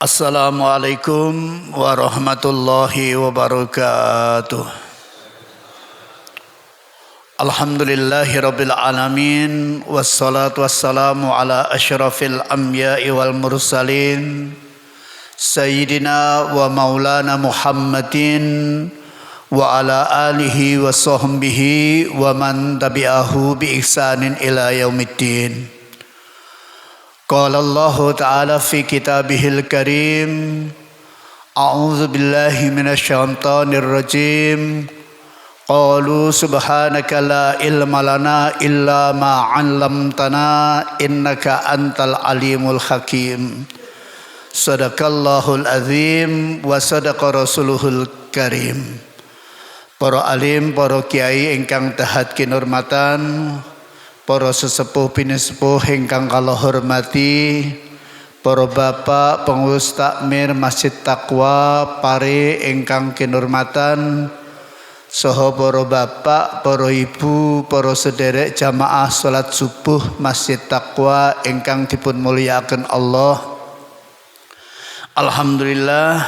Assalamualaikum warahmatullahi wabarakatuh. Alhamdulillahi rabbil alamin. Wassalatu wassalamu ala asyrafil anbiya'i wal mursalin Sayyidina wa maulana Muhammadin wa ala alihi wa sahbihi wa man tabi'ahu bi ihsanin ila yaumiddin. Qala Allah Ta'ala fi kitabihil karim. A'udzu billahi minasyaitonir rajim. Qalu subhanaka la ilma lana illa ma 'allamtana innaka antal alimul hakim. Sadaqallahul azim wa sadaqa rasuluhul karim. Para alim, para kiai ingkang dahat kinurmatan, para sesepuh pinesepuh ingkang kala hormati, para bapak pengurus takmir Masjid Taqwa Pare ingkang kinurmatan, saha para bapak, para ibu, para sederek jamaah salat subuh Masjid Taqwa ingkang dipun mulyakaken Allah. Alhamdulillah,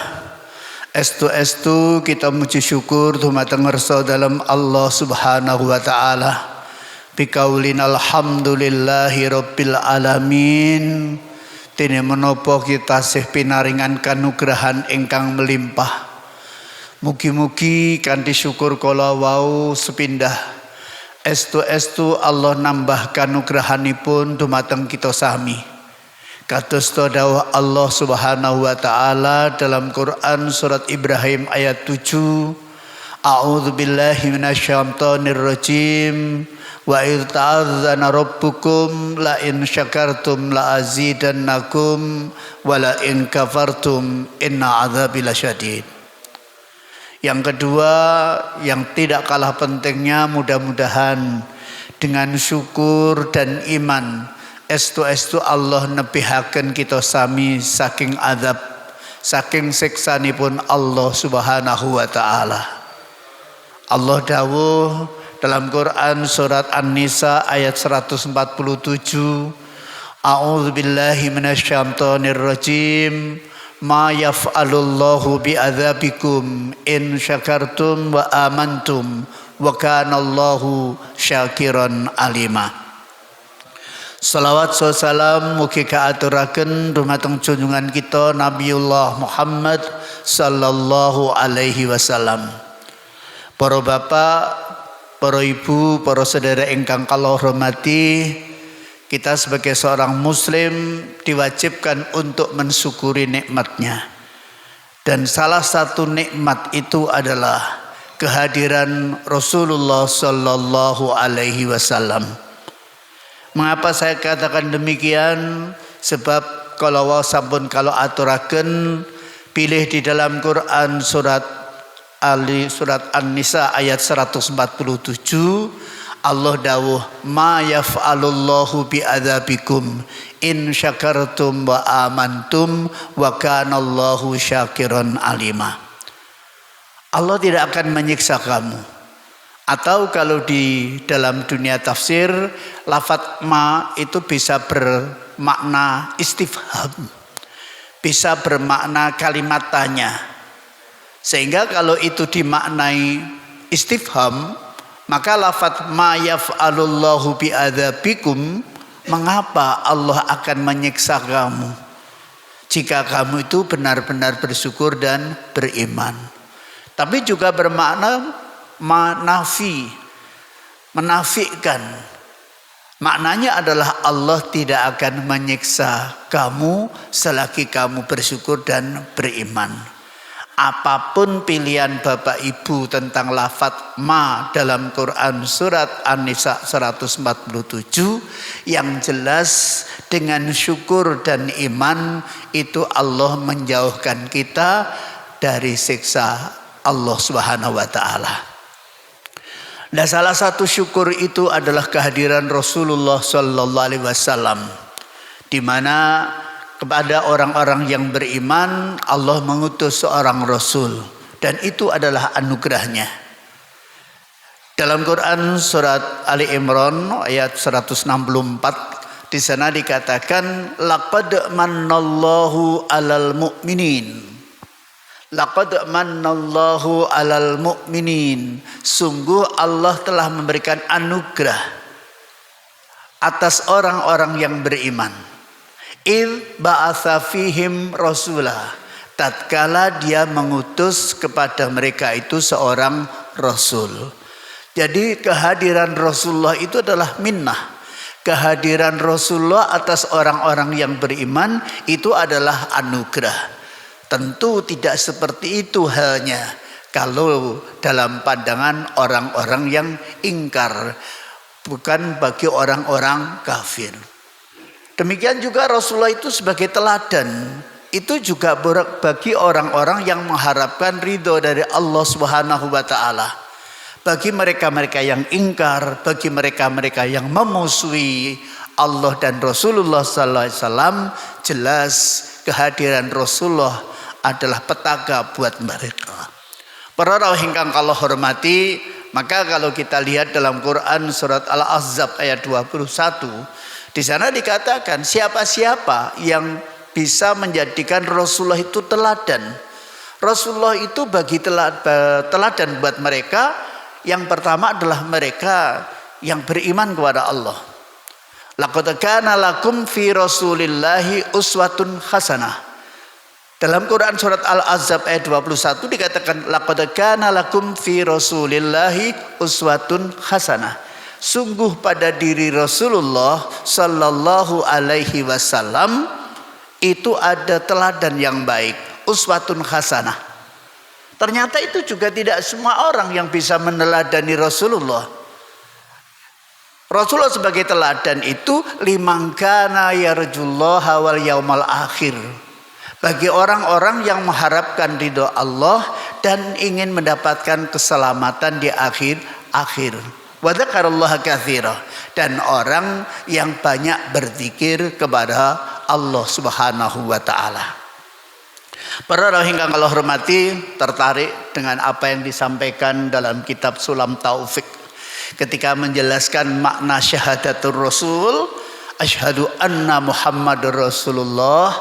estu kita muji syukur dumateng ngersa dalam Allah Subhanahu wa taala. Bikaulin alhamdulillahi rabbil alamin. Dene menapa kita tasih pinaringan kanugrahan ingkang melimpah. Mugi-mugi kanthi syukur kala wau sepindah estu Allah nambah kanugrahanipun dumateng kita sami. Kados dawuh Allah Subhanahu wa taala dalam Quran surat Ibrahim ayat 7. A'udzu billahi minasyaitonir rajim. Wa idh ta'adzana rabbukum la in syakartum la azidannakum wa la in kafartum inna adzabi lasyadid. Yang kedua, yang tidak kalah pentingnya, mudah-mudahan dengan syukur dan iman estu Allah nebihaken kita sami saking azab, saking siksanipun Allah Subhanahu wa taala. Allah dawuh dalam Quran surat An-Nisa ayat 147, A'udzu billahi minasyaitonir rajim. Ma yaf'alullahu bi'adzabikum in syakartum wa amantum wa kanallahu syakiran alima. Salawat salam mugi kaaturaken dumateng junjungan kita Nabiullah Muhammad sallallahu alaihi wasallam. Para bapak, para ibu, para saudara ingkang kula hormati, kita sebagai seorang muslim diwajibkan untuk mensyukuri nikmatnya. Dan salah satu nikmat itu adalah kehadiran Rasulullah sallallahu alaihi wasallam. Mengapa saya katakan demikian? Sebab kalau sampun kalau aturaken pilih di dalam Quran surat An-Nisa ayat 147, Allah dawuh ma yaf'alullahu bi'adzabikum in syakartum wa amantum wa kanallahu syakiran alima. Allah tidak akan menyiksa kamu. Atau kalau di dalam dunia tafsir, lafadz ma itu bisa bermakna istifham, bisa bermakna kalimat tanya. Sehingga kalau itu dimaknai istifham, maka lafadz ma yaf'alullahu bi'adzabikum, mengapa Allah akan menyiksa kamu jika kamu itu benar-benar bersyukur dan beriman. Tapi juga bermakna menafikan. Maknanya adalah Allah tidak akan menyiksa kamu selagi kamu bersyukur dan beriman. Apapun pilihan Bapak Ibu tentang lafadz ma dalam Quran surat An-Nisa 147, yang jelas dengan syukur dan iman itu Allah menjauhkan kita dari siksa Allah Subhanahu wa taala. Dan salah satu syukur itu adalah kehadiran Rasulullah sallallahu alaihi wasallam, di mana kepada orang-orang yang beriman Allah mengutus seorang Rasul, dan itu adalah anugerahnya. Dalam Quran surat Ali Imran ayat 164 Di sana dikatakan laqad mannallahu 'alal mu'minin. Laqad mannallahu 'alal mu'minin. Sungguh Allah telah memberikan anugerah atas orang-orang yang beriman. Il ba'atsa fihim rasulah. Tatkala dia mengutus kepada mereka itu seorang rasul. Jadi kehadiran Rasulullah itu adalah minnah. Kehadiran Rasulullah atas orang-orang yang beriman itu adalah anugerah. Tentu tidak seperti itu halnya kalau dalam pandangan orang-orang yang ingkar, bukan bagi orang-orang kafir. Demikian juga Rasulullah itu sebagai teladan, itu juga bagi orang-orang yang mengharapkan ridho dari Allah Subhanahu wa taala. Bagi mereka-mereka yang ingkar, bagi mereka-mereka yang memusuhi Allah dan Rasulullah sallallahu alaihi wasallam, jelas kehadiran Rasulullah adalah petaka buat mereka. Para rawuh ingkang kula hormati, maka kalau kita lihat dalam Quran surat Al-Ahzab ayat 21, di sana dikatakan siapa-siapa yang bisa menjadikan Rasulullah itu teladan. Rasulullah itu bagi teladan buat mereka. Yang pertama adalah mereka yang beriman kepada Allah. Laqad kana lakum fi Rasulillahi uswatun hasanah. Dalam Quran surat Al-Ahzab ayat 21 dikatakan laqad kana lakum fi Rasulillahi uswatun hasanah. Sungguh pada diri Rasulullah sallallahu alaihi wasallam itu ada teladan yang baik, uswatun hasanah. Ternyata itu juga tidak semua orang yang bisa meneladani Rasulullah. Rasulullah sebagai teladan itu liman kana yarjullaha wal yaumal akhir. Bagi orang-orang yang mengharapkan ridho Allah dan ingin mendapatkan keselamatan di akhir. Wa dzakarallaha katsira, dan orang yang banyak berzikir kepada Allah Subhanahu wa taala. Para rawuh ingkang kula hormati, tertarik dengan apa yang disampaikan dalam kitab Sulam Taufik ketika menjelaskan makna syahadatul Rasul, asyhadu anna Muhammadur Rasulullah,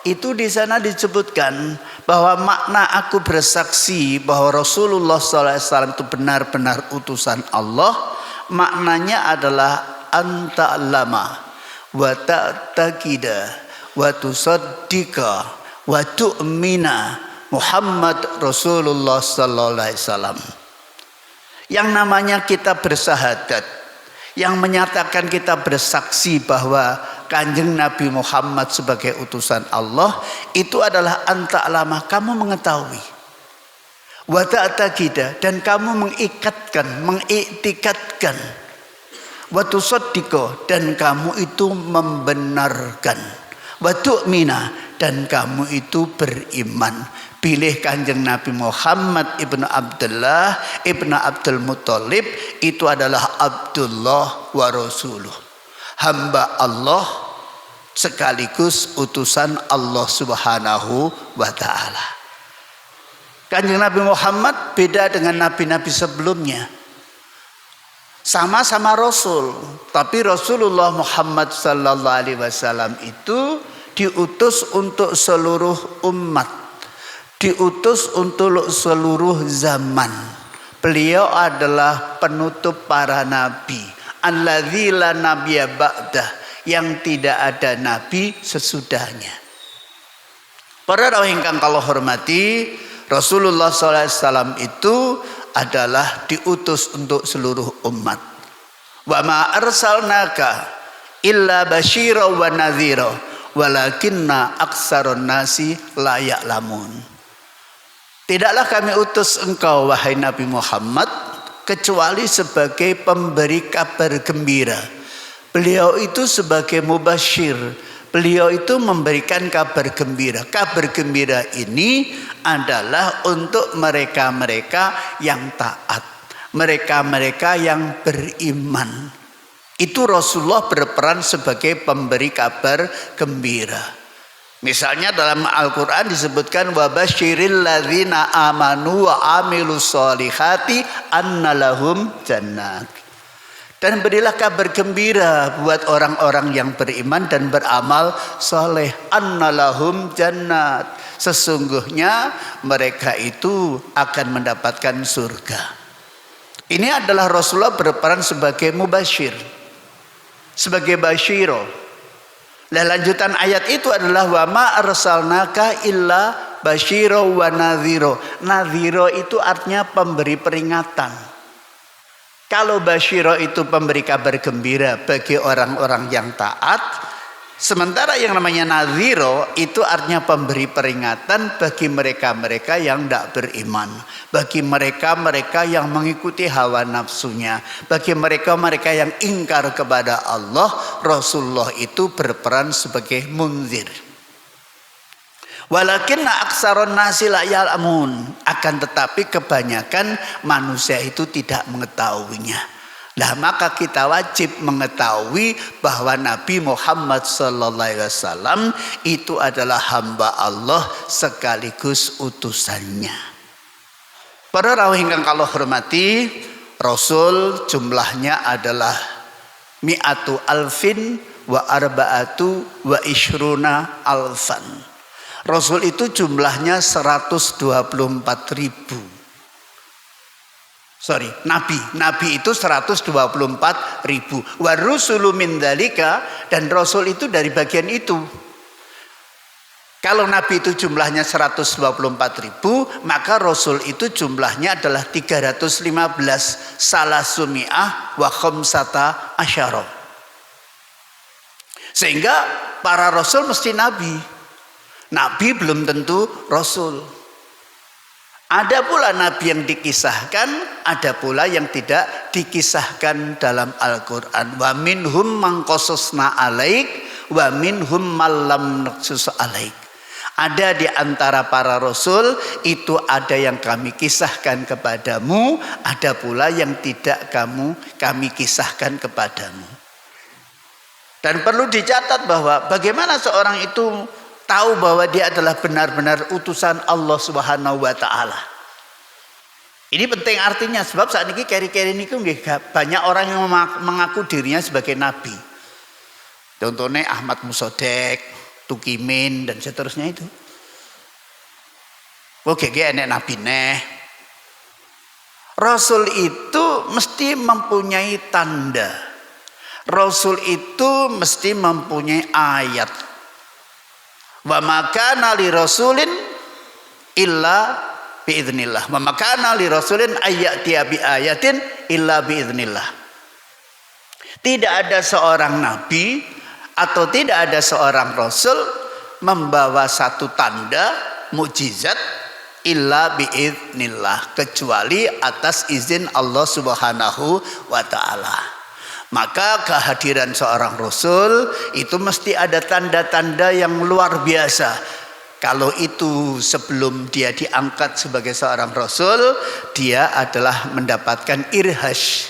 itu di sana disebutkan bahwa makna aku bersaksi bahwa Rasulullah SAW itu benar-benar utusan Allah, maknanya adalah anta lama wa ta'taqida wa tusaddiqa wa tu'mina Muhammad Rasulullah sallallahu alaihi wasallam. Yang namanya kita bersahadat, yang menyatakan kita bersaksi bahwa Kanjeng Nabi Muhammad sebagai utusan Allah, itu adalah anta lama, kamu mengetahui. Wa ta'taqida, dan kamu mengikatkan, mengiktikadkan. Wa tusaddiqa, dan kamu itu membenarkan. Wa tu'mina, dan kamu itu beriman. Pilih Kanjeng Nabi Muhammad ibnu Abdullah ibnu Abdul Muttalib itu adalah Abdullah wa Rasuluh, hamba Allah sekaligus utusan Allah Subhanahu wa ta'ala. Kanjeng Nabi Muhammad beda dengan nabi-nabi sebelumnya. Sama-sama Rasul, tapi Rasulullah Muhammad sallallahu alaihi wasallam itu diutus untuk seluruh umat, diutus untuk seluruh zaman. Beliau adalah penutup para nabi, alladzi la nabiyya ba'dah, yang tidak ada nabi sesudahnya. Para rawuh ingkang kula hormati, Rasulullah SAW itu adalah diutus untuk seluruh umat. Wa ma arsalnaka illa basyira wa nadhira walakinna aksarun nasi la ya'lamun. Tidaklah kami utus engkau wahai Nabi Muhammad kecuali sebagai pemberi kabar gembira. Beliau itu sebagai mubasyir, beliau itu memberikan kabar gembira. Kabar gembira ini adalah untuk mereka-mereka yang taat, mereka-mereka yang beriman. Itu Rasulullah berperan sebagai pemberi kabar gembira. Misalnya dalam Al-Quran disebutkan wa basyiril ladzina amanu wa amilus solihati anna lahum jannat. Dan berilah kabar gembira buat orang-orang yang beriman dan beramal soleh. Annalahum jannat. Sesungguhnya mereka itu akan mendapatkan surga. Ini adalah Rasulullah berperan sebagai mubasyir, sebagai basyiro. Dan lanjutan ayat itu adalah wa ma arsalnaka illa basyiro wa nadhiro. Nadhiro itu artinya pemberi peringatan. Kalau basyiro itu pemberi kabar gembira bagi orang-orang yang taat, sementara yang namanya nadhiro itu artinya pemberi peringatan bagi mereka-mereka yang tidak beriman, bagi mereka-mereka yang mengikuti hawa nafsunya, bagi mereka-mereka yang ingkar kepada Allah. Rasulullah itu berperan sebagai munzir. Walakinna aksaron nasi la ya'lamun, akan tetapi kebanyakan manusia itu tidak mengetahuinya. Nah, maka kita wajib mengetahui bahwa Nabi Muhammad SAW itu adalah hamba Allah sekaligus utusannya. Para rawuh ingkang kula hormati, Rasul jumlahnya adalah mi'atu alfin wa arba'atu wa ishruna alfan. Rasul itu jumlahnya 124.000. Nabi itu 124.000. Wa rusulu min dzalika, dan Rasul itu dari bagian itu. Kalau Nabi itu jumlahnya 124.000, maka Rasul itu jumlahnya adalah 315, salasumi'ah wa khamsata asyara. Sehingga para Rasul mesti Nabi. Nabi belum tentu Rasul. Ada pula Nabi yang dikisahkan, ada pula yang tidak dikisahkan dalam Al-Quran. Wa minhum man qasasna alaik, wa minhum man lam naqsus alaik. Ada di antara para Rasul itu ada yang kami kisahkan kepadamu, ada pula yang tidak kami kisahkan kepadamu. Dan perlu dicatat bahwa bagaimana seorang itu tahu bahwa dia adalah benar-benar utusan Allah Subhanahu wa taala. Ini penting artinya, sebab saat ini keri-keri ini banyak orang yang mengaku dirinya sebagai nabi. Contohnya Ahmad Musodek, Tukimin dan seterusnya itu. Oke, enek nabi neh. Rasul itu mesti mempunyai tanda. Rasul itu mesti mempunyai ayat. Wa makana li rasulin illa biiznillah. Wa makana li rasulin ayyatiya bi ayatin illa biiznillah. Tidak ada seorang nabi atau tidak ada seorang rasul membawa satu tanda mukjizat illa biiznillah, kecuali atas izin Allah Subhanahu wa taala. Maka kehadiran seorang Rasul itu mesti ada tanda-tanda yang luar biasa. Kalau itu sebelum dia diangkat sebagai seorang Rasul, dia adalah mendapatkan irhash.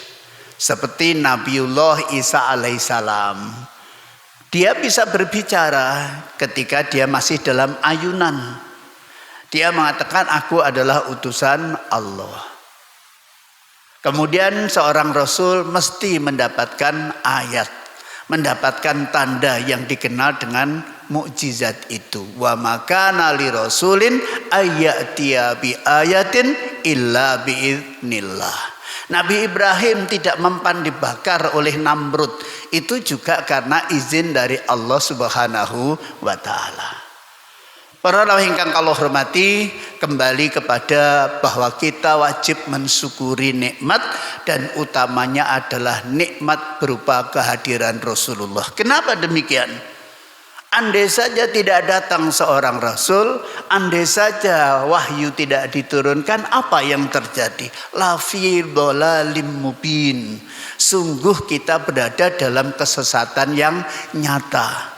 Seperti Nabiullah Isa alaihissalam. Dia bisa berbicara ketika dia masih dalam ayunan. Dia mengatakan, aku adalah utusan Allah. Kemudian seorang Rasul mesti mendapatkan ayat, mendapatkan tanda yang dikenal dengan mukjizat itu. Wa makana li rasulin ayyatiya bi ayatin illa biiznillah. Nabi Ibrahim tidak mempan dibakar oleh Namrud, itu juga karena izin dari Allah Subhanahu wa taala. Para rawuh ingkang kula hormati, kembali kepada bahwa kita wajib mensyukuri nikmat, dan utamanya adalah nikmat berupa kehadiran Rasulullah. Kenapa demikian? Andai saja tidak datang seorang Rasul, andai saja wahyu tidak diturunkan, apa yang terjadi? Lafi dhalalim mubin. Sungguh kita berada dalam kesesatan yang nyata.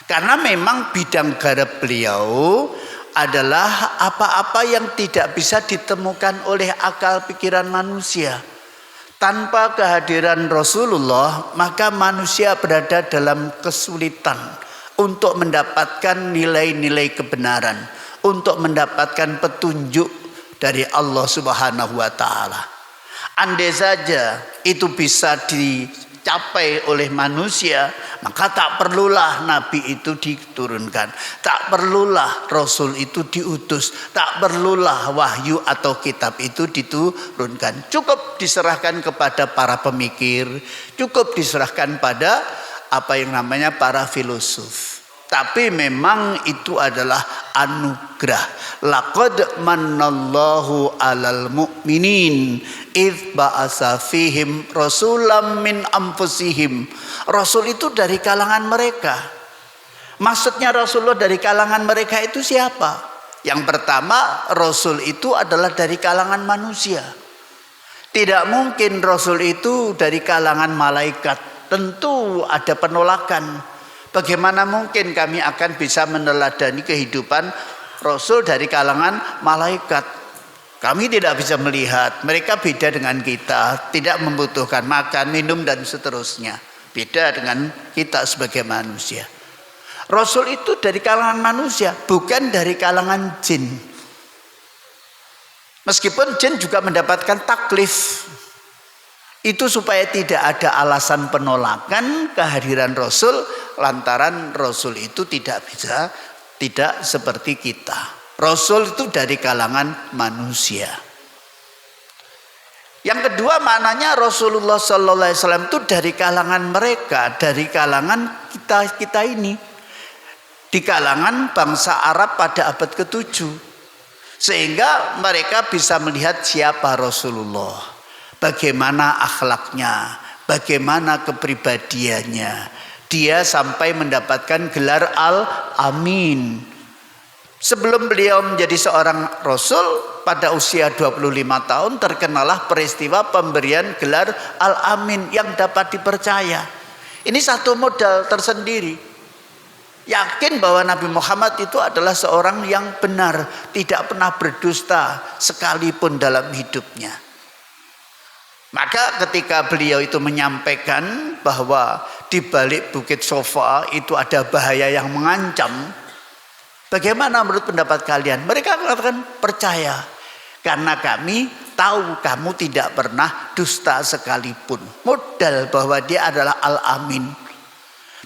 Karena memang bidang garap beliau adalah apa-apa yang tidak bisa ditemukan oleh akal pikiran manusia. Tanpa kehadiran Rasulullah, maka manusia berada dalam kesulitan untuk mendapatkan nilai-nilai kebenaran, untuk mendapatkan petunjuk dari Allah Subhanahu wa taala. Andai saja itu bisa dicapai oleh manusia, maka tak perlulah nabi itu diturunkan, tak perlulah rasul itu diutus, tak perlulah wahyu atau kitab itu diturunkan. Cukup diserahkan kepada para pemikir, cukup diserahkan pada apa yang namanya para filosof. Tapi memang itu adalah anugerah. Laqad manallahu 'alal mu'minin idz ba'atsa fihim rasulam min anfusihim. Rasul itu dari kalangan mereka. Maksudnya Rasulullah dari kalangan mereka itu siapa? Yang pertama, Rasul itu adalah dari kalangan manusia. Tidak mungkin Rasul itu dari kalangan malaikat. Tentu ada penolakan. Bagaimana mungkin kami akan bisa meneladani kehidupan Rasul dari kalangan malaikat? Kami tidak bisa melihat. Mereka beda dengan kita. Tidak membutuhkan makan, minum, dan seterusnya. Beda dengan kita sebagai manusia. Rasul itu dari kalangan manusia, bukan dari kalangan jin. Meskipun jin juga mendapatkan taklif. Itu supaya tidak ada alasan penolakan kehadiran Rasul, lantaran Rasul itu tidak seperti kita. Rasul itu dari kalangan manusia. Yang kedua, maknanya Rasulullah sallallahu alaihi wasallam itu dari kalangan mereka, dari kalangan kita ini, di kalangan bangsa Arab pada abad ke-7, sehingga mereka bisa melihat siapa Rasulullah. Bagaimana akhlaknya, bagaimana kepribadiannya. Dia sampai mendapatkan gelar Al-Amin. Sebelum beliau menjadi seorang Rasul, pada usia 25 tahun terkenalah peristiwa pemberian gelar Al-Amin yang dapat dipercaya. Ini satu modal tersendiri. Yakin bahwa Nabi Muhammad itu adalah seorang yang benar, tidak pernah berdusta sekalipun dalam hidupnya. Maka ketika beliau itu menyampaikan bahwa di balik Bukit Sofa itu ada bahaya yang mengancam, bagaimana menurut pendapat kalian? Mereka mengatakan percaya, karena kami tahu kamu tidak pernah dusta sekalipun. Modal bahwa dia adalah Al-Amin.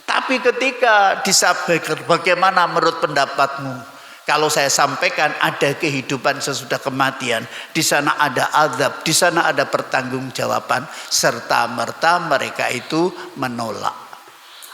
Tapi ketika disampaikan bagaimana menurut pendapatmu? Kalau saya sampaikan ada kehidupan sesudah kematian, di sana ada azab, di sana ada pertanggungjawaban, serta merta mereka itu menolak.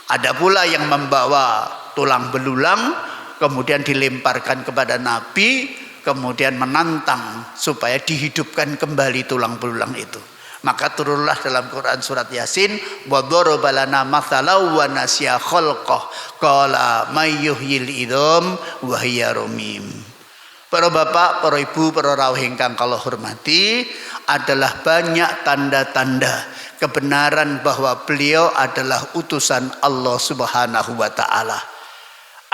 Ada pula yang membawa tulang belulang, kemudian dilemparkan kepada Nabi, kemudian menantang supaya dihidupkan kembali tulang belulang itu. Maka turunlah dalam Quran surat Yasin, wa daraba lana mathalan wa nasiya khalqah qala may yuhyil idzam wa hiya ramim. Para bapak, para ibu, para rawuh ingkang kula hormati, adalah banyak tanda-tanda kebenaran bahwa beliau adalah utusan Allah Subhanahu wa taala.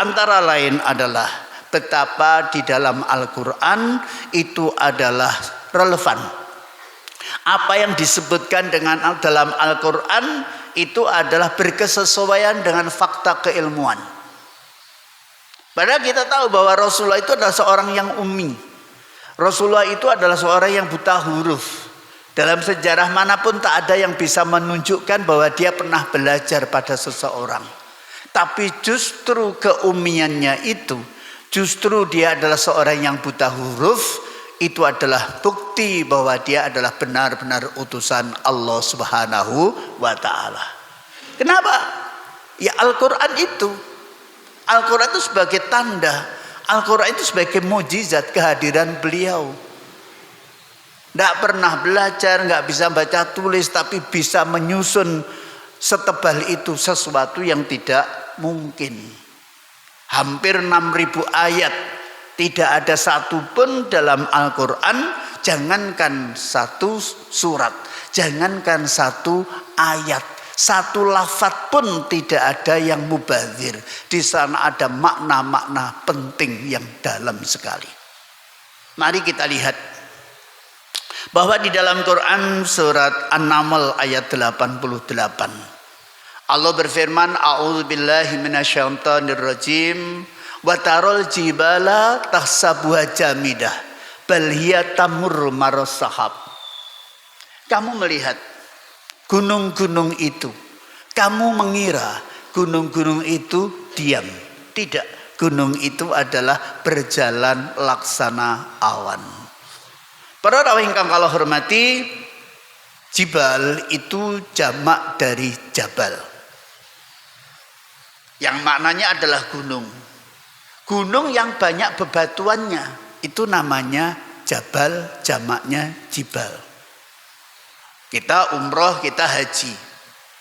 Antara lain adalah betapa di dalam Al-Qur'an itu adalah relevan. Apa yang disebutkan dalam Al-Quran itu adalah berkesesuaian dengan fakta keilmuan. Padahal kita tahu bahwa Rasulullah itu adalah seorang yang ummi. Rasulullah itu adalah seorang yang buta huruf. Dalam sejarah manapun tak ada yang bisa menunjukkan bahwa dia pernah belajar pada seseorang. Tapi justru keummiannya itu, justru dia adalah seorang yang buta huruf. Itu adalah bukti bahwa dia adalah benar-benar utusan Allah Subhanahu wa taala. Kenapa? Ya Al-Qur'an itu. Al-Qur'an itu sebagai tanda, Al-Qur'an itu sebagai mukjizat kehadiran beliau. Tidak pernah belajar, nggak bisa baca tulis, tapi bisa menyusun setebal itu sesuatu yang tidak mungkin. Hampir 6.000 ayat. Tidak ada satu pun dalam Al-Quran, jangankan satu surat, jangankan satu ayat, satu lafaz pun tidak ada yang mubazir. Di sana ada makna-makna penting yang dalam sekali. Mari kita lihat bahwa di dalam Quran surat An-Naml ayat 88. Allah berfirman, A'udzubillahi minasyaitonirrajim. Wa tarol jibala tahsabuha jamidah bal hiya tamurru maras sahab. kamu melihat gunung-gunung itu, kamu mengira gunung-gunung itu diam. Tidak, gunung itu adalah berjalan laksana awan. Para rawuh ingkang kula hormati, jibal itu jamak dari jabal, yang maknanya adalah gunung. Gunung yang banyak bebatuannya itu namanya jabal, jamaknya jibal. Kita umroh, kita haji,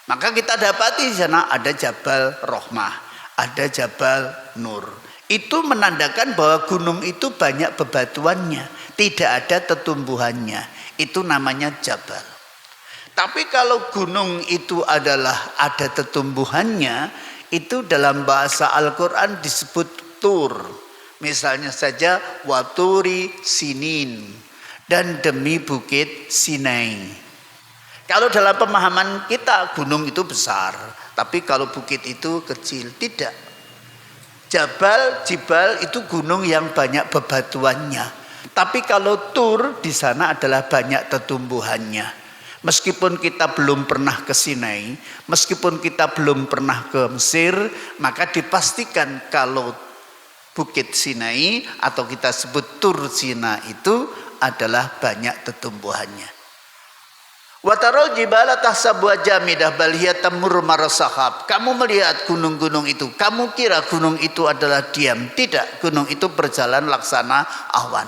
maka kita dapati di sana ada Jabal Rohmah, ada Jabal Nur. Itu menandakan bahwa gunung itu banyak bebatuannya, tidak ada tetumbuhannya. Itu namanya jabal. Tapi kalau gunung itu adalah ada tetumbuhannya, itu dalam bahasa Al-Quran disebut tur. Misalnya saja waturi sinin, dan demi bukit Sinai. Kalau dalam pemahaman kita gunung itu besar, tapi kalau bukit itu kecil. Tidak. Jibal itu gunung yang banyak bebatuannya. Tapi kalau tur di sana adalah banyak tetumbuhannya. Meskipun kita belum pernah ke Sinai, meskipun kita belum pernah ke Mesir, maka dipastikan kalau bukit Sinai atau kita sebut tur Sinai itu adalah banyak tetumbuhannya. Watarul jibala tahsabuha jamidah bal hiya tamurru marasahab. Kamu melihat gunung-gunung itu, kamu kira gunung itu adalah diam. Tidak, gunung itu berjalan laksana awan.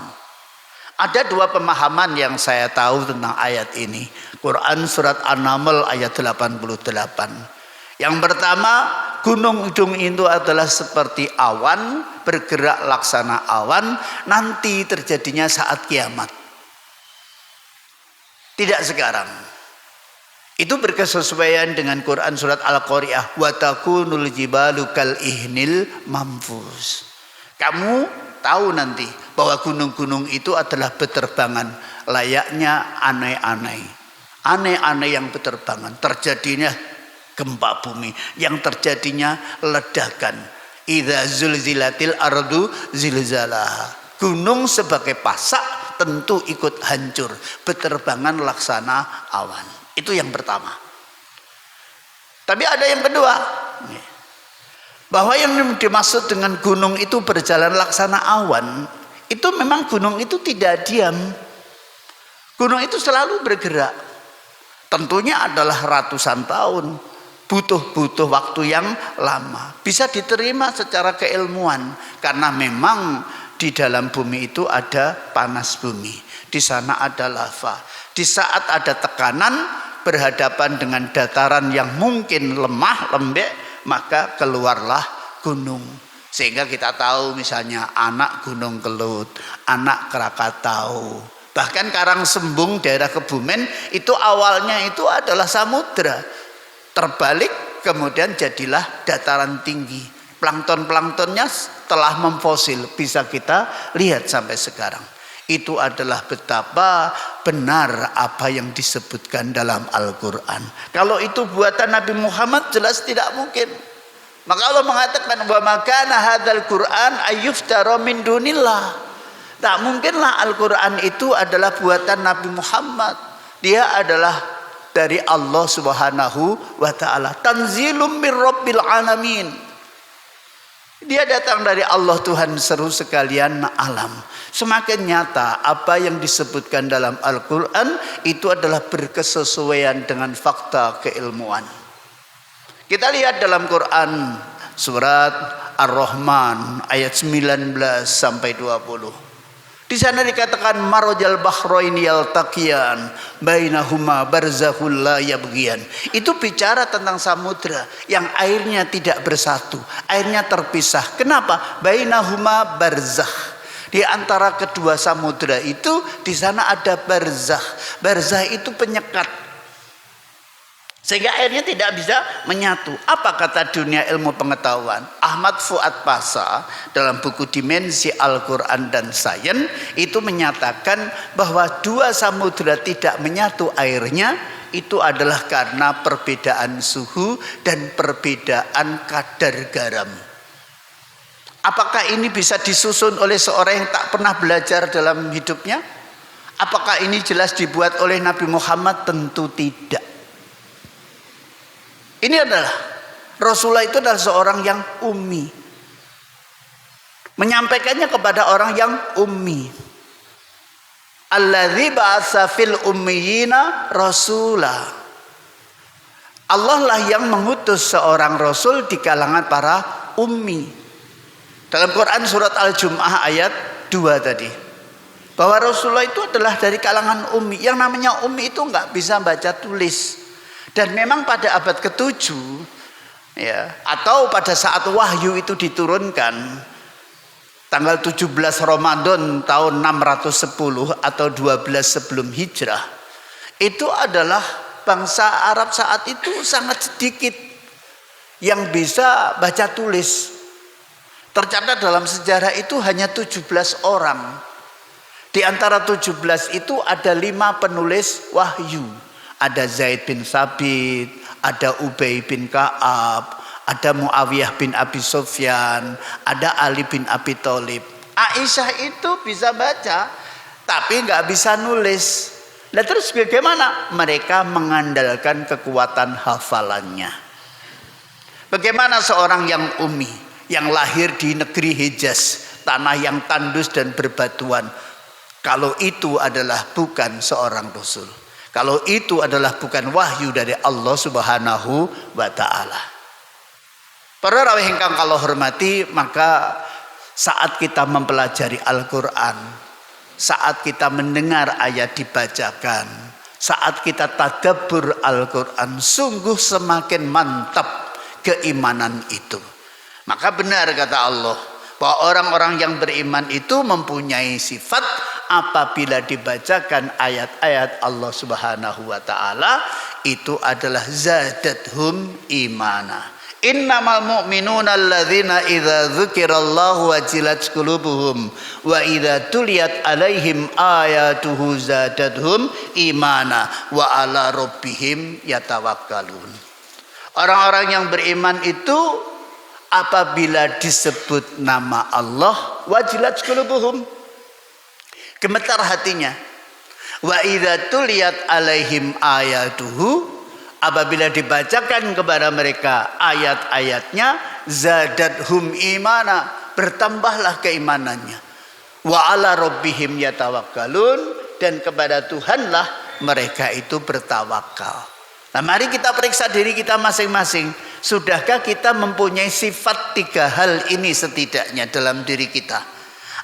Ada dua pemahaman yang saya tahu tentang ayat ini. Quran surat An-Naml ayat 88. Yang pertama, gunung-gunung itu adalah seperti awan, bergerak laksana awan, nanti terjadinya saat kiamat. Tidak sekarang. Itu berkesesuaian dengan Quran surat Al-Qari'ah. Wa takunul jibalu kal ihnil mamfus. Kamu tahu nanti bahwa gunung-gunung itu adalah beterbangan, layaknya anai-anai. Anai-anai yang beterbangan. Terjadinya gempa bumi, yang terjadinya ledakan. Idza zulzilatil ardu zilzalaha. Gunung sebagai pasak tentu ikut hancur, beterbangan laksana awan. Itu yang pertama. Tapi ada yang kedua, bahwa yang dimaksud dengan gunung itu berjalan laksana awan, itu memang gunung itu tidak diam. Gunung itu selalu bergerak. Tentunya adalah ratusan tahun, butuh waktu yang lama. Bisa diterima secara keilmuan, karena memang di dalam bumi itu ada panas bumi. Di sana ada lava. Di saat ada tekanan berhadapan dengan dataran yang mungkin lemah, lembek, maka keluarlah gunung. Sehingga kita tahu misalnya anak Gunung Kelut, anak Krakatau, bahkan Karangsembung daerah Kebumen itu awalnya itu adalah samudra. Terbalik kemudian jadilah dataran tinggi. Plankton-planktonnya telah memfosil, bisa kita lihat sampai sekarang. Itu adalah betapa benar apa yang disebutkan dalam Al-Quran. Kalau itu buatan Nabi Muhammad jelas tidak mungkin. Maka Allah mengatakan wa makana hadzal Quran ayyuftara min dunillah. Tak mungkinlah Al-Quran itu adalah buatan Nabi Muhammad. Dia adalah dari Allah Subhanahu wa taala. Tanzilum mir rabbil alamin. Dia datang dari Allah Tuhan seru sekalian alam. Semakin nyata apa yang disebutkan dalam Al-Quran itu adalah berkesesuaian dengan fakta keilmuan. Kita lihat dalam Quran surat Ar-Rahman ayat 19 sampai 20. Di sana dikatakan marajal bahraini yaltaqiyan bainahuma barzakhul la yabghiyan. Itu bicara tentang samudra yang airnya tidak bersatu, airnya terpisah. Kenapa? Bainahuma barzakh. Di antara kedua samudra itu di sana ada barzakh. Barzakh itu penyekat. Sehingga airnya tidak bisa menyatu. Apa kata dunia ilmu pengetahuan? Ahmad Fuad Pasha dalam buku Dimensi Al-Quran dan Sains itu menyatakan bahwa dua samudra tidak menyatu airnya itu adalah karena perbedaan suhu dan perbedaan kadar garam. Apakah ini bisa disusun oleh seorang yang tak pernah belajar dalam hidupnya? Apakah ini jelas dibuat oleh Nabi Muhammad? Tentu tidak. Ini adalah Rasulullah itu adalah seorang yang ummi. Menyampaikannya kepada orang yang ummi. Alladzi ba'atsa fil ummiyina rasula. Allah lah yang mengutus seorang rasul di kalangan para ummi. Dalam Quran surat Al-Jumu'ah ayat 2 tadi. Bahwa Rasulullah itu adalah dari kalangan ummi. Yang namanya ummi itu nggak bisa baca tulis. Dan memang pada abad ke-7 ya, atau pada saat wahyu itu diturunkan tanggal 17 Ramadan tahun 610 atau 12 sebelum hijrah, itu adalah bangsa Arab saat itu sangat sedikit yang bisa baca tulis. Tercatat dalam sejarah itu hanya 17 orang. Di antara 17 itu ada 5 penulis wahyu. Ada Zaid bin Sabit, ada Ubay bin Ka'ab, ada Muawiyah bin Abi Sufyan, ada Ali bin Abi Thalib. Aisyah itu bisa baca, tapi nggak bisa nulis. Nah terus bagaimana? Mereka mengandalkan kekuatan hafalannya. Bagaimana seorang yang ummi, yang lahir di negeri Hijaz, tanah yang tandus dan berbatuan, kalau itu adalah bukan seorang rasul, kalau itu adalah bukan wahyu dari Allah Subhanahu wa taala. Para rawuh ingkang kula hormati, maka saat kita mempelajari Al-Qur'an, saat kita mendengar ayat dibacakan, saat kita tadabbur Al-Qur'an, sungguh semakin mantap keimanan itu. Maka benar kata Allah bahwa orang-orang yang beriman itu mempunyai sifat apabila dibacakan ayat-ayat Allah Subhanahu wa taala itu adalah zadathum imana. Innamal mu'minuna alladzina idza dzukirallahu wajilat qulubuhum wa idza tuliyat alaihim ayatuhu zadathum imana wa ala rabbihim yatawakkalun. Orang-orang yang beriman itu apabila disebut nama Allah wajilat qulubuhum, gemetar hatinya. Wa idza tuliyat alaihim ayatuhu, apabila dibacakan kepada mereka ayat-ayatnya, zadathum imana, bertambahlah keimanannya. Wa ala rabbihim yatawakkalun, dan kepada Tuhanlah mereka itu bertawakal. Nah, mari kita periksa diri kita masing-masing. Sudahkah kita mempunyai sifat 3 hal ini setidaknya dalam diri kita?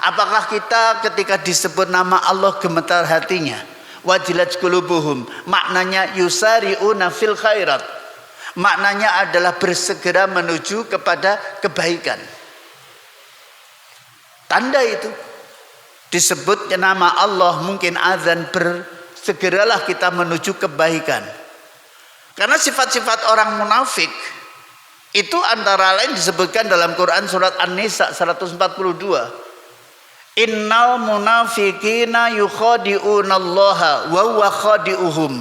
Apakah kita ketika disebut nama Allah gemetar hatinya? Wajilat qulubuhum, maknanya yusari'una fil khairat, maknanya adalah bersegera menuju kepada kebaikan. Tanda itu disebutnya nama Allah, mungkin azan, bersegeralah kita menuju kebaikan. Karena sifat-sifat orang munafik itu antara lain disebutkan dalam Quran surat An-Nisa 142. Innal munafiqina yukhadi'unallaha wa huwa khadi'uhum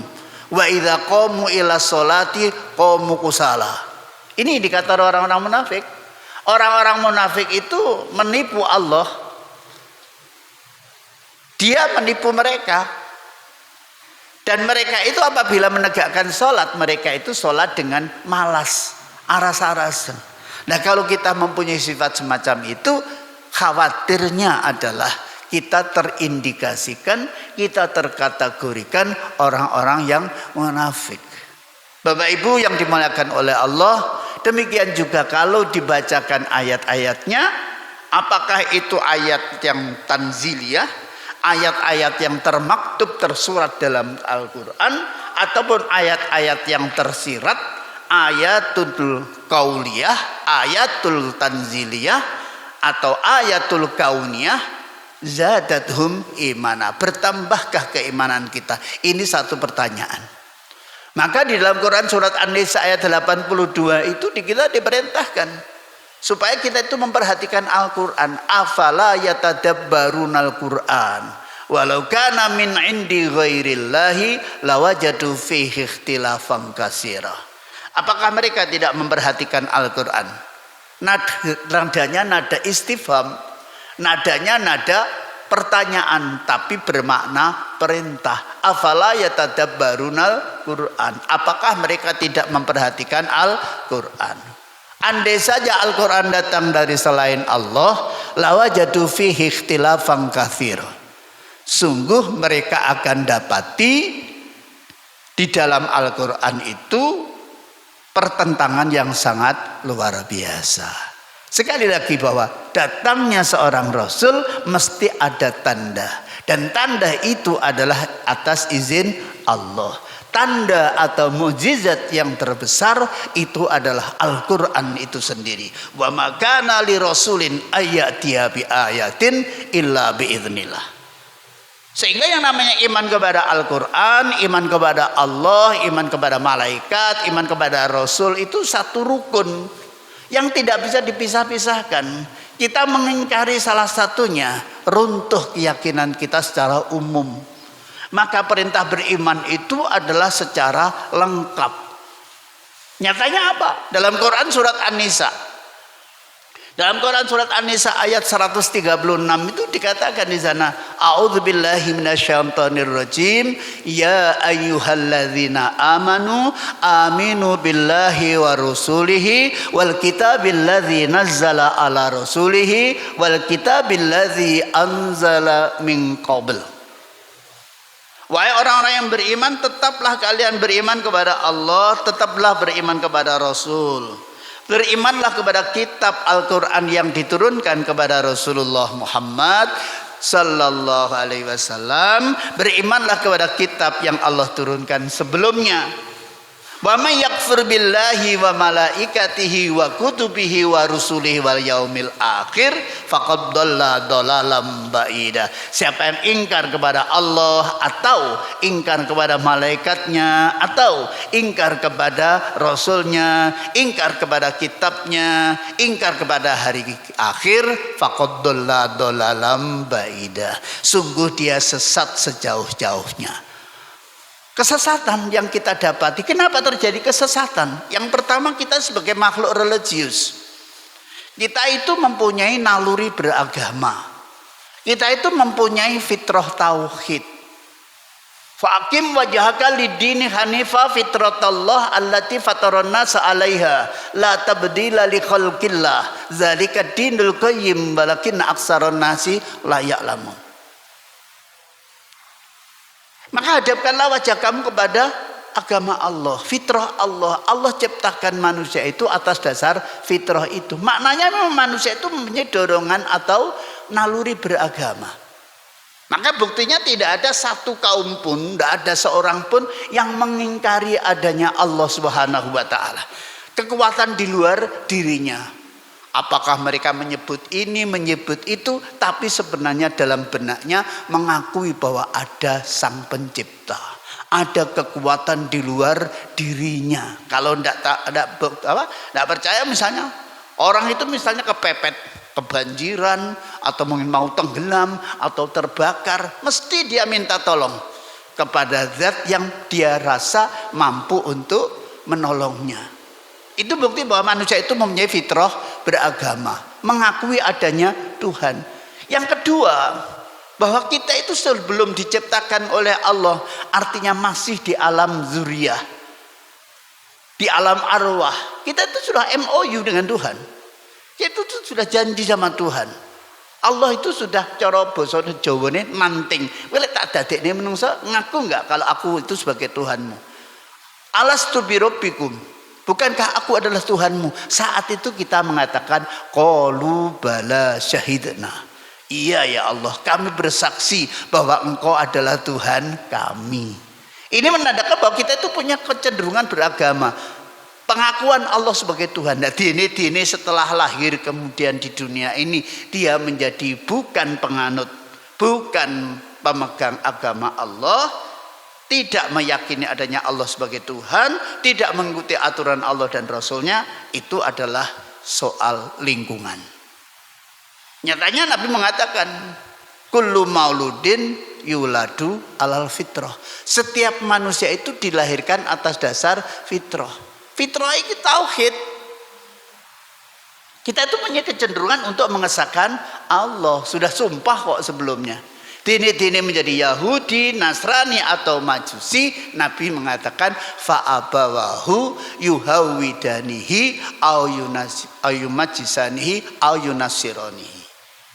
wa idza qamu ila sholati qamu kusala. Ini dikata orang-orang munafik. Orang-orang munafik itu menipu Allah. Dia menipu mereka. Dan mereka itu apabila menegakkan sholat, mereka itu sholat dengan malas, aras-arasan. Nah, kalau kita mempunyai sifat semacam itu, khawatirnya adalah kita terindikasikan, kita terkategorikan orang-orang yang munafik. Bapak Ibu yang dimuliakan oleh Allah, demikian juga kalau dibacakan ayat-ayatnya, apakah itu ayat yang tanziliyah, ayat-ayat yang termaktub tersurat dalam Al-Quran, ataupun ayat-ayat yang tersirat, ayatul qauliyah, ayatul tanziliyah, atau ayatul kauniyah, zadathum imana, bertambahkah keimanan kita? Ini satu pertanyaan. Maka di dalam Quran surat An-Nisa ayat 82 itu kita diperintahkan supaya kita itu memperhatikan Al-Quran. Afala yatadabbarunal Quran walau kana min indi ghairillahi lawajadu fihi ikhtilafan katsira. Apakah mereka tidak memperhatikan Al-Quran? Nadanya nada istifham, nadanya nada pertanyaan tapi bermakna perintah. Afala yatadabbarunal Quran. Apakah mereka tidak memperhatikan Al-Quran? Andai saja Al-Quran datang dari selain Allah, lawajadu fihi ikhtilafan katsir. Sungguh mereka akan dapati di dalam Al-Quran itu pertentangan yang sangat luar biasa. Sekali lagi bahwa datangnya seorang Rasul mesti ada tanda. Dan tanda itu adalah atas izin Allah. Tanda atau mukjizat yang terbesar itu adalah Al-Quran itu sendiri. Wa ma kana li rasulin ayyatiya bi ayatin illa biiznillah. Sehingga yang namanya iman kepada Al-Quran, iman kepada Allah, iman kepada malaikat, iman kepada Rasul itu satu rukun yang tidak bisa dipisah-pisahkan. Kita mengingkari salah satunya, runtuh keyakinan kita secara umum. Maka perintah beriman itu adalah secara lengkap. Nyatanya apa? Dalam Quran surat An-Nisa. Dalam Quran surat An-Nisa ayat 136 itu dikatakan di sana, A'udzubillahi minasyaitonirrajim, ya ayyuhalladzina amanu aminu billahi wa rusulihi wal kitabilladzi nazzala ala rasulihi wal kitabilladzi anzala min qabl. Wahai orang-orang yang beriman, tetaplah kalian beriman kepada Allah, tetaplah beriman kepada Rasul. Berimanlah kepada kitab Al-Quran yang diturunkan kepada Rasulullah Muhammad sallallahu alaihi wasallam. Berimanlah kepada kitab yang Allah turunkan sebelumnya. Wa may yakfur billahi wa malaikatihi wa kutubihi wa rusulihi wal yaumil akhir faqad dhalla dhalalan ba'ida. Siapa yang ingkar kepada Allah atau ingkar kepada malaikatnya atau ingkar kepada rasulnya, ingkar kepada kitabnya, ingkar kepada hari akhir, faqad dhalla dhalalan ba'ida. Sungguh dia sesat sejauh-jauhnya. Kesesatan yang kita dapati, kenapa terjadi kesesatan? Yang pertama, kita sebagai makhluk religius, kita itu mempunyai naluri beragama, kita itu mempunyai fitrah tauhid. Faqim wajhaka lid-dini hanifa fitratallah allati fataran nas 'alaiha la tabdila li khalqillah dzalika dinul qayyim walakin aktsaron nasi la ya'lamun. Maka hadapkanlah wajah kamu kepada agama Allah, fitrah Allah. Allah ciptakan manusia itu atas dasar fitrah itu. Maknanya memang manusia itu mempunyai dorongan atau naluri beragama. Maka buktinya tidak ada satu kaum pun, tidak ada seorang pun yang mengingkari adanya Allah Subhanahu wa taala. Kekuatan di luar dirinya. Apakah mereka menyebut ini, menyebut itu, tapi sebenarnya dalam benaknya mengakui bahwa ada sang pencipta, ada kekuatan di luar dirinya. Kalau tidak percaya, misalnya orang itu misalnya kepepet, kebanjiran, atau mungkin mau tenggelam atau terbakar, mesti dia minta tolong kepada zat yang dia rasa mampu untuk menolongnya. Itu bukti bahwa manusia itu mempunyai fitrah beragama, mengakui adanya Tuhan. Yang kedua, bahwa kita itu sebelum diciptakan oleh Allah, artinya masih di alam zuriyah, di alam arwah. Kita itu sudah MOU dengan Tuhan. Kita itu sudah janji sama Tuhan. Allah itu sudah cara basa Jawane manting. Kowe tak dadekne menungso, ngaku enggak kalau aku itu sebagai Tuhanmu? Alastu bi rabbikum. Bukankah aku adalah Tuhanmu? Saat itu kita mengatakan qalu bala syahidna. Iya ya Allah, kami bersaksi bahwa Engkau adalah Tuhan kami. Ini menandakan bahwa kita itu punya kecenderungan beragama. Pengakuan Allah sebagai Tuhan. Nah, dini setelah lahir kemudian di dunia ini dia menjadi bukan penganut, bukan pemegang agama Allah, tidak meyakini adanya Allah sebagai Tuhan, tidak mengikuti aturan Allah dan Rasulnya, itu adalah soal lingkungan. Nyatanya Nabi mengatakan, kullu mauludin yuladu alal fitrah. Setiap manusia itu dilahirkan atas dasar fitrah. Fitrah itu tauhid. Kita itu punya kecenderungan untuk mengesahkan Allah. Sudah sumpah kok sebelumnya. Dini menjadi Yahudi, Nasrani atau Majusi, Nabi mengatakan fa'abawahu yuhawidanihi au yumajisanihi au yunasironihi.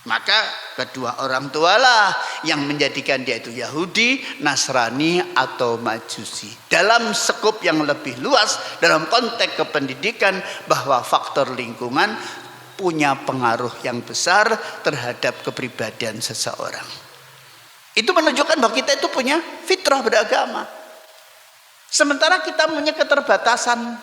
Maka kedua orang tualah yang menjadikan dia itu Yahudi, Nasrani atau Majusi. Dalam skop yang lebih luas, dalam konteks kependidikan, bahwa faktor lingkungan punya pengaruh yang besar terhadap kepribadian seseorang. Itu menunjukkan bahwa kita itu punya fitrah beragama. Sementara kita punya keterbatasan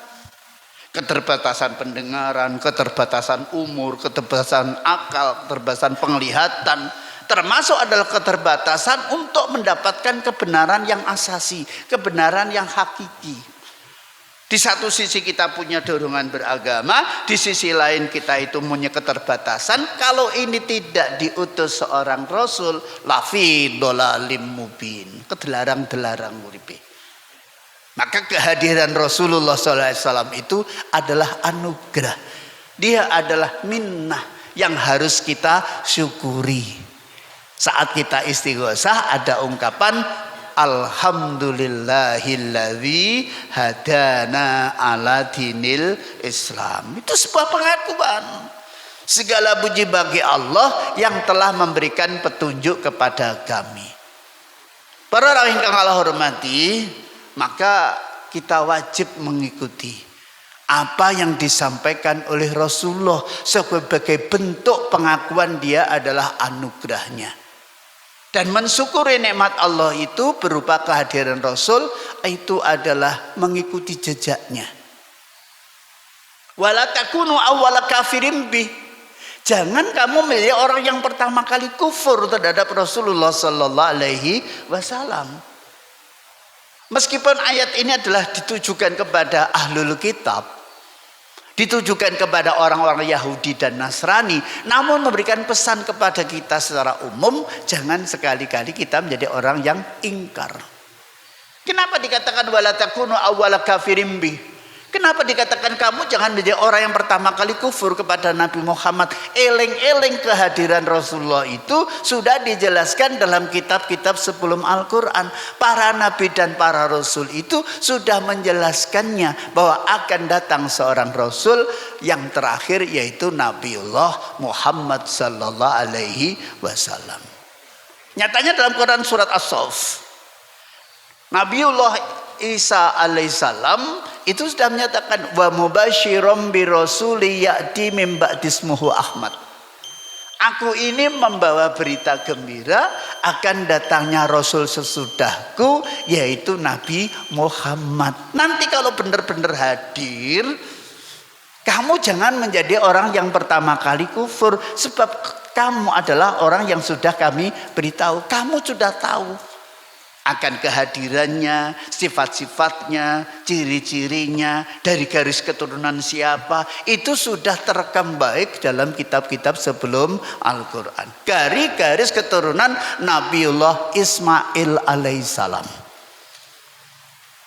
pendengaran, keterbatasan umur, keterbatasan akal, keterbatasan penglihatan, termasuk adalah keterbatasan untuk mendapatkan kebenaran yang asasi, kebenaran yang hakiki. Di satu sisi kita punya dorongan beragama, di sisi lain kita itu punya keterbatasan. Kalau ini tidak diutus seorang Rasul, lafi dolalim mubin, kedelarang-delarang muripe. Maka kehadiran Rasulullah SAW itu adalah anugerah. Dia adalah minnah yang harus kita syukuri. Saat kita istighosah ada ungkapan alhamdulillahilladzi hadana ala dinil Islam. Itu sebuah pengakuan. Segala puji bagi Allah yang telah memberikan petunjuk kepada kami. Para orang yang Allah hormati, maka kita wajib mengikuti apa yang disampaikan oleh Rasulullah sebagai bentuk pengakuan dia adalah anugerahnya. Dan mensyukuri nikmat Allah itu berupa kehadiran Rasul, itu adalah mengikuti jejaknya. Wala takunu awwala kafirin bih. Jangan kamu menjadi orang yang pertama kali kufur terhadap Rasulullah sallallahu alaihi wasallam. Meskipun ayat ini adalah ditujukan kepada ahlul kitab, ditujukan kepada orang-orang Yahudi dan Nasrani, namun memberikan pesan kepada kita secara umum, jangan sekali-kali kita menjadi orang yang ingkar. Kenapa dikatakan wala takunu awwala kafirin bih? Kenapa dikatakan kamu jangan menjadi orang yang pertama kali kufur kepada Nabi Muhammad? Eling-eling kehadiran Rasulullah itu sudah dijelaskan dalam kitab-kitab sebelum Al-Quran. Para nabi dan para rasul itu sudah menjelaskannya bahwa akan datang seorang rasul yang terakhir, yaitu Nabiullah Muhammad sallallahu alaihi wasallam. Nyatanya dalam Quran surat As-Saff, Nabiullah Isa alaihissalam itu sudah menyatakan wa mubasyirom bi rasuli ya'ti min ba'dismuhu Ahmad. Aku ini membawa berita gembira akan datangnya Rasul sesudahku, yaitu Nabi Muhammad. Nanti kalau benar-benar hadir, kamu jangan menjadi orang yang pertama kali kufur, sebab kamu adalah orang yang sudah kami beritahu. Kamu sudah tahu akan kehadirannya, sifat-sifatnya, ciri-cirinya, dari garis keturunan siapa, itu sudah terekam baik dalam kitab-kitab sebelum Al-Quran. Dari garis keturunan Nabiullah Ismail alaihissalam.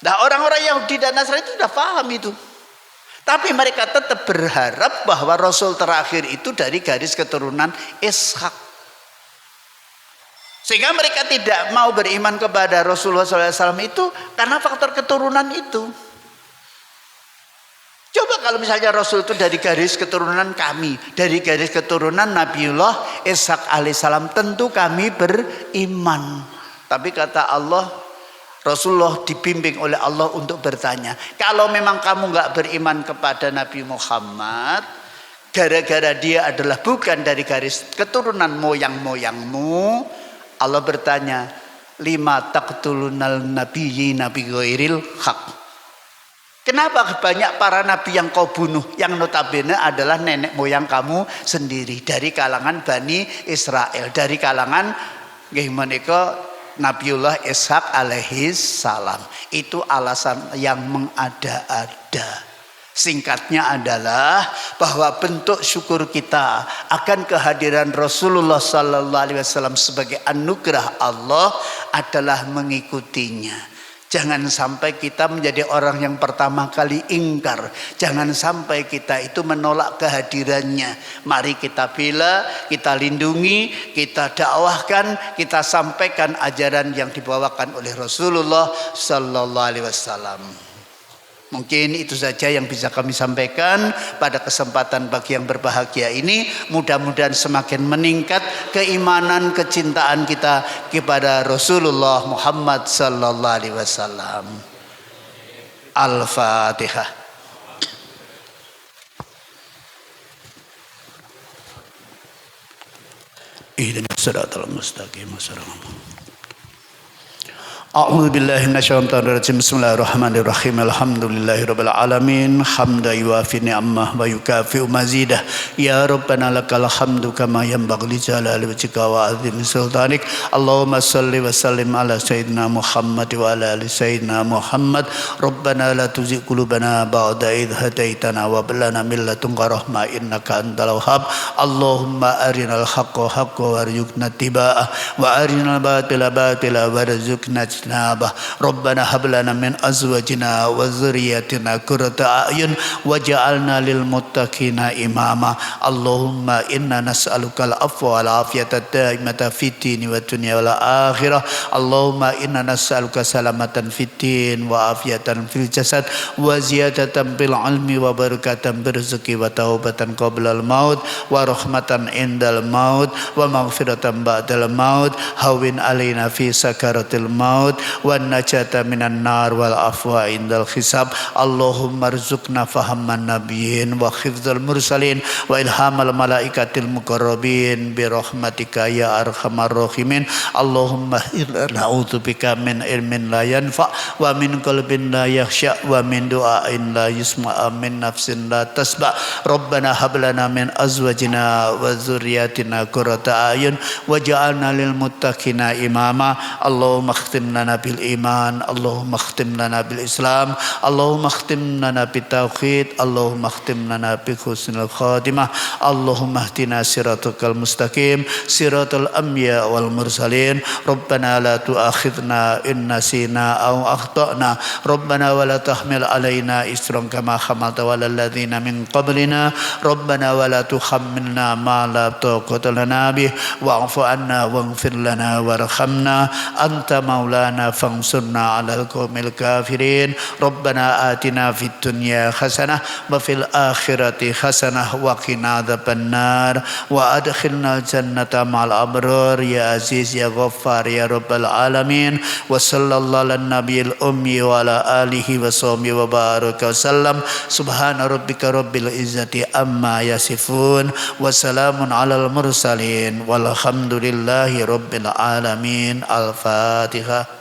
Nah, orang-orang Yahudi dan Nasrani itu sudah paham itu. Tapi mereka tetap berharap bahwa Rasul terakhir itu dari garis keturunan Ishak. Sehingga mereka tidak mau beriman kepada Rasulullah SAW itu karena faktor keturunan itu. Coba kalau misalnya Rasul itu dari garis keturunan kami, dari garis keturunan Nabiullah Ishak alaihissalam, tentu kami beriman. Tapi kata Allah, Rasulullah dibimbing oleh Allah untuk bertanya, kalau memang kamu nggak beriman kepada Nabi Muhammad, gara-gara dia adalah bukan dari garis keturunan moyang-moyangmu, Allah bertanya, lima taqtulunal nabiyyi nabi ghairil haq. Kenapa banyak para nabi yang kau bunuh yang notabene adalah nenek moyang kamu sendiri, dari kalangan Bani Israel, dari kalangan Nabiullah Ishak alaihi salam. Itu alasan yang mengada-ada. Singkatnya adalah bahwa bentuk syukur kita akan kehadiran Rasulullah sallallahu alaihi wasallam sebagai anugerah Allah adalah mengikutinya. Jangan sampai kita menjadi orang yang pertama kali ingkar. Jangan sampai kita itu menolak kehadirannya. Mari kita bela, kita lindungi, kita dakwahkan, kita sampaikan ajaran yang dibawakan oleh Rasulullah sallallahu alaihi wasallam. Mungkin itu saja yang bisa kami sampaikan pada kesempatan pagi yang berbahagia ini. Mudah-mudahan semakin meningkat keimanan, kecintaan kita kepada Rasulullah Muhammad sallallahu alaihi wasallam. Al-Fatihah. Ihdinas siratal mustaqim. A'udzu billahi minasyaitonir rajim. Bismillahirrahmanirrahim. Alhamdulillahirabbil alamin. Hamdan yuwafi ni'amah wa yukafi'u mazidah. Ya Rabbana lakal hamdu kama yanbaghi li jalali wajhika wa 'azimi sultanik. Allahumma shalli wa sallim ala sayyidina Muhammad wa ala ali sayyidina Muhammad. Rabbana la tuzigh qulubana ba'da idh hadaitana wa hab lana min ladunka rahmah innaka antal wahhab. Allahumma arinal haqqa haqqan warzuqna ittiba'ah wa arinal batila batila warzuqna Rabbana hab lana min azwajina wa dzurriyyatina qurrata a'yun waj'alna lil muttaqina imama. Allahumma inna nas'aluka al-afwa wal afiyata daimata fid dini wad dunya wal akhirah. Allahumma inna nas'aluka salamatan fid din wa afiyatan fil jasad wa ziyadatan fil ilmi wa barakatan fil rizqi wa taubatan qabla al maut wa rahmatan indal maut wa maghfiratan ba'dal maut. Hawin alaina fi sakaratil maut wan najata minan nar wal afwa indal hisab. Allahumma rzuqna fahamman nabiyyin wa hifdzal mursalin wa ilhamal malaikatil muqarrabin bi rahmatika ya arhamar rahimin. Allahumma na'udzubika min ilmin la yanfa wa min qalbin la yakhsha wa min du'ain la yusma' min nafsin la tasba. Rabbana hab lana min azwajina wa dzurriyyatina qurrata a'yun waj'alna lil muttaqina imama. Allahumma khtim lana bil iman, Allahumma khtim lana bil islam, Allahumma khtim lana bit tauhid, Allahumma khtim lana bi husnil khatimah. Allahumma hdina siratal mustaqim siratal anbiya wal mursalin. Rabbana la tu'akhidna in nasina aw akhtana. Rabbana wa la tahmil alaina isran kama hamalta ala ladzina min qablina. Rabbana wa la tuhammilna ma la taqata lana bih wa'fu anna waghfir lana warhamna anta maulana fansurna 'alal qaumil kafirin. Rabbana atina fid dunya hasanah wa fil akhirati hasanah wa qina adzabannar wa adkhilnal jannata ma'al abrar ya aziz ya ghaffar ya rabbal alamin. Wa sallallahu ala nabiyil ummi wa ala alihi wa sahbihi wa baraka wasallam. Subhana rabbika rabbil izzati amma yasifun wa salamun alal mursalin walhamdulillahi rabbil alamin. Al-Fatihah.